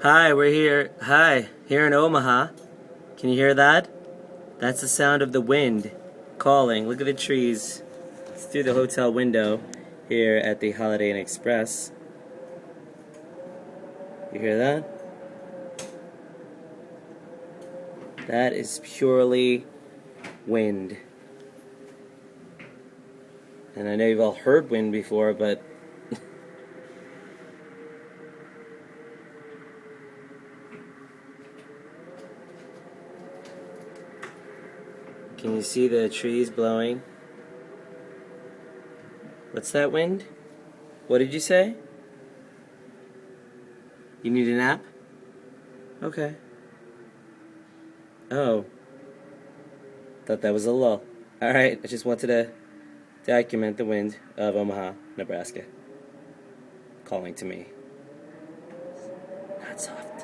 Hi, we're here. Hi, here in Omaha. Can you hear that? That's the sound of the wind calling. Look at the trees. It's through the hotel window here at the Holiday Inn Express. You hear that? That is purely wind. And I know you've all heard wind before, but can you see the trees blowing? What's that wind? What did you say? You need a nap? Okay. Oh. Thought that was a lull. Alright, I just wanted to document the wind of Omaha, Nebraska, calling to me. Not soft.